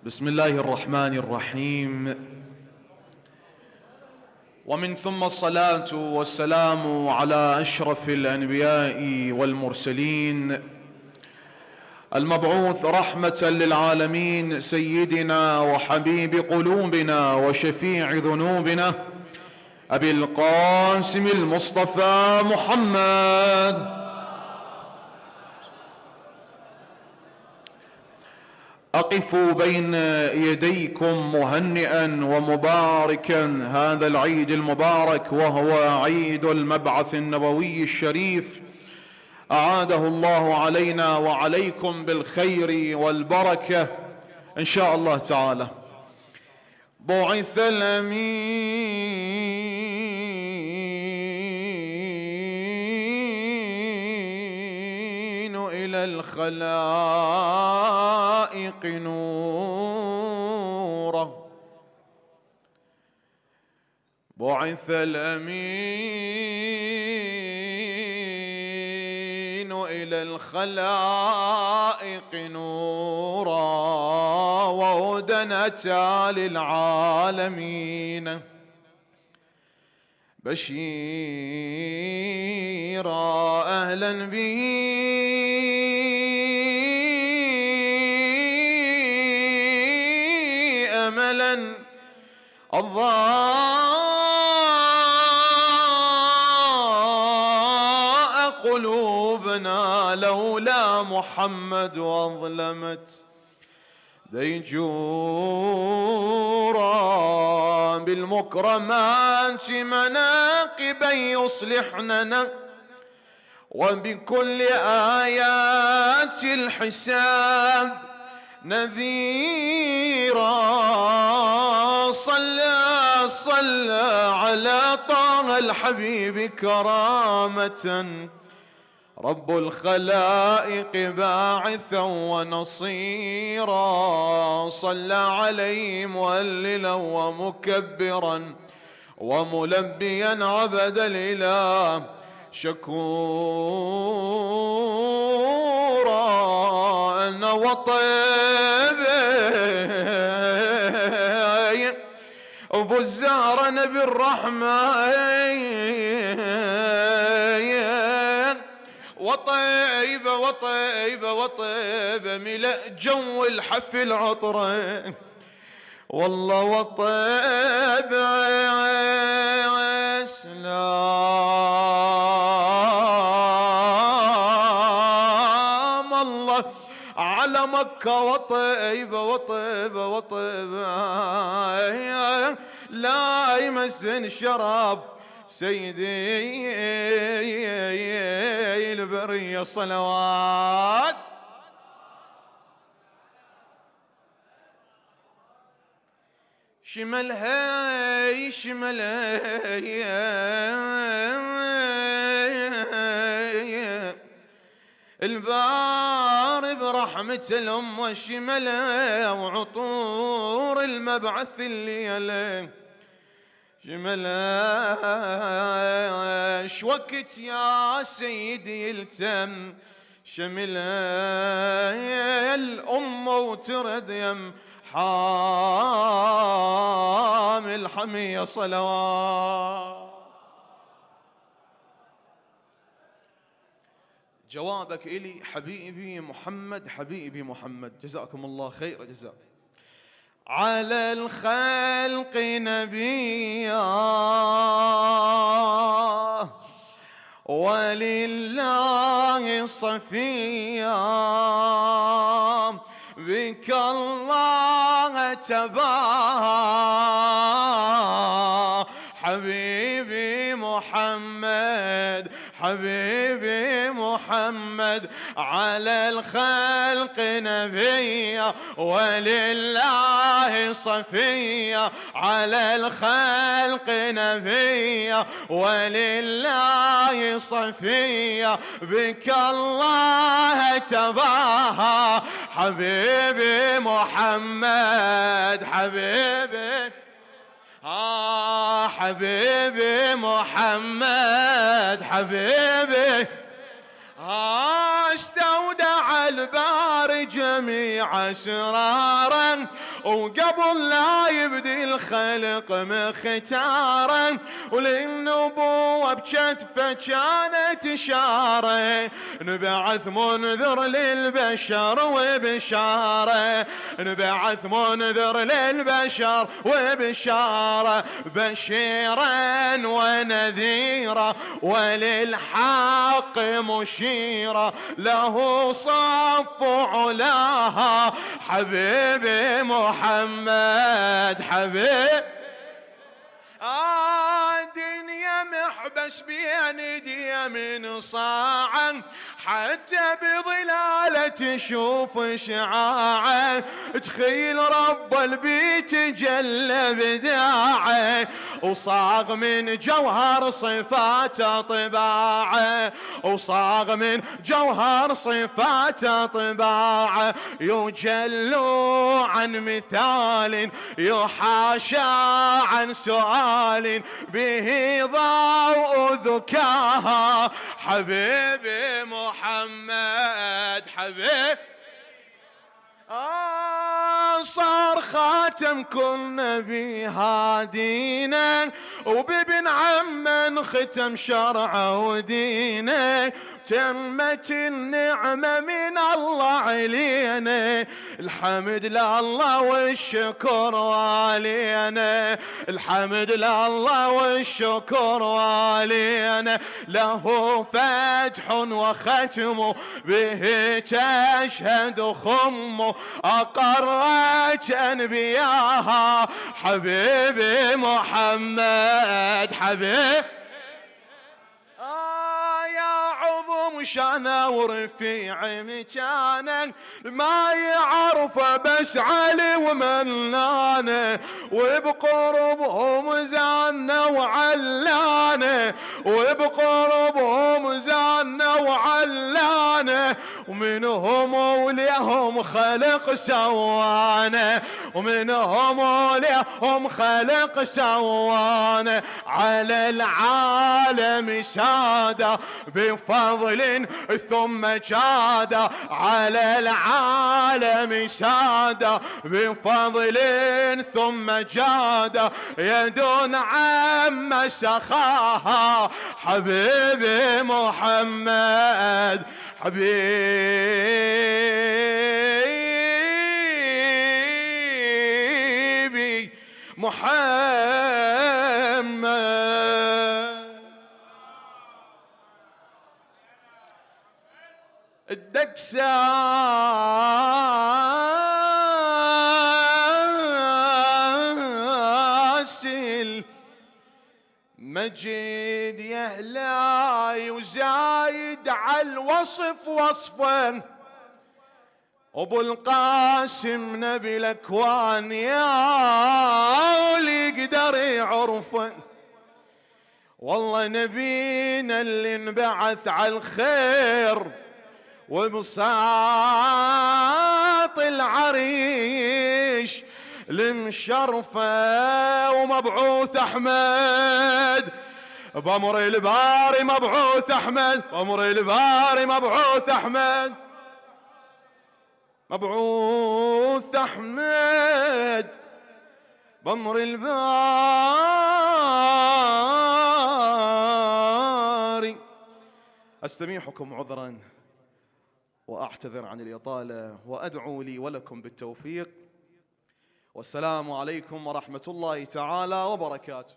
بسم الله الرحمن الرحيم. ومن ثم الصلاة والسلام على أشرف الأنبياء والمرسلين المبعوث رحمة للعالمين، سيدنا وحبيب قلوبنا وشفيع ذنوبنا أبي القاسم المصطفى محمد. أقف بين يديكم مهنئا ومباركا هذا العيد المبارك، وهو عيد المبعث النبوي الشريف، أعاده الله علينا وعليكم بالخير والبركة إن شاء الله تعالى. بعث الأمين إلى الخلائق نورا، بعث الأمين إلى الخلائق نورا، وهدى أتى للعالمين بشيرا، أهلا به أملا أضاء قلوبنا لولا محمد، وأظلمت ديجورا بالمكرمات مناقبا يصلحننا، وبكل آيات الحساب نذيرا. صلى على طه الحبيب كرامة، رب الخلائق باعثا ونصيرا. صلى عليه مؤللا ومكبرا وملبيا عبد الإله شكورا. أنا وطيب أبو الزهرة نبي الرحمة، وطيبة وطيبة وطيبة ملأ جو الحفل عطرة، والله وطيبة. سلام الله على مكة، وطيبة وطيبة وطيبة لا يمسن شرف سيدي البرية. صلوات شملها البار برحمة الأم، وشملها وعطور المبعث الليلة شملها. شوكت يا سيدي يلتم شملها الأم وترد يم حامل حمية. صلوات جوابك إلي حبيبي محمد، حبيبي محمد، جزاكم الله خير جزاء. على الخلق نبيا ولله صفيا، بك الله تباهى. حبيبي محمد حبيبي محمد، على الخلق نبيا ولله صفيا، على الخلق نبيا ولله صفيا، بك الله تباهى. حبيبي محمد حبيبي حبيبي محمد حبيبي، استودع الباري جميع أسرارا وقبل لا يبدي الخلق مختاره، وللنبوة بكتفه كانت إشارة، نبعث منذر للبشر وبشارة، نبعث منذر للبشر وبشارة، بشيرا ونذيرا وللحق مشيرا، له صف علاها حبيبي محمد حبيب. دنيا محبس بين ايدي من صاعا، حتى بظلاله تشوف شعاعه، تخيل رب البيت جل بداعه، وصاغ من جوهر صفاته طباعه، وصاغ من جوهر صفاته طباعه، يجل عن مثال يحاشى عن سؤال، به ضوء ذكاها حبيبي محمد حبيب. صار خاتم كل نبي هادينا، وبابن عم ختم شرعه ودينه، تمت النعمة من الله علينا، الحمد لله والشكر علينا، الحمد لله والشكر علينا، له فتح وختم به تشهد خم، أقرت أنبياها حبيبي محمد حبيب. يا عظم شانه ورفيع مكانه، ما يعرفه بس علي ومنانه، وبقربهم زانه وعلانه، وبقربهم زانه وعلانه، ومنهم وليهم خلق سوانه، ومنهم وليهم خلق سوانه، على العالم ساده بفضل ثم جاده، على العالم ساده بفضل ثم جاده، يد عم سخاها حبيبي محمد حبيبي محمد. الدكساسل مجيد يهلاي وزايد على الوصف وصفا، ابو القاسم نبي الاكوان يا اللي يقدر يعرفه، والله نبينا اللي انبعث على الخير وبساط العريش المشرفة، ومبعوث أحمد بأمر الباري، مبعوث أحمد بأمر الباري، مبعوث أحمد، مبعوث أحمد بأمر الباري. أستميحكم عذرا وأعتذر عن الإطالة، وأدعو لي ولكم بالتوفيق، والسلام عليكم ورحمة الله تعالى وبركاته.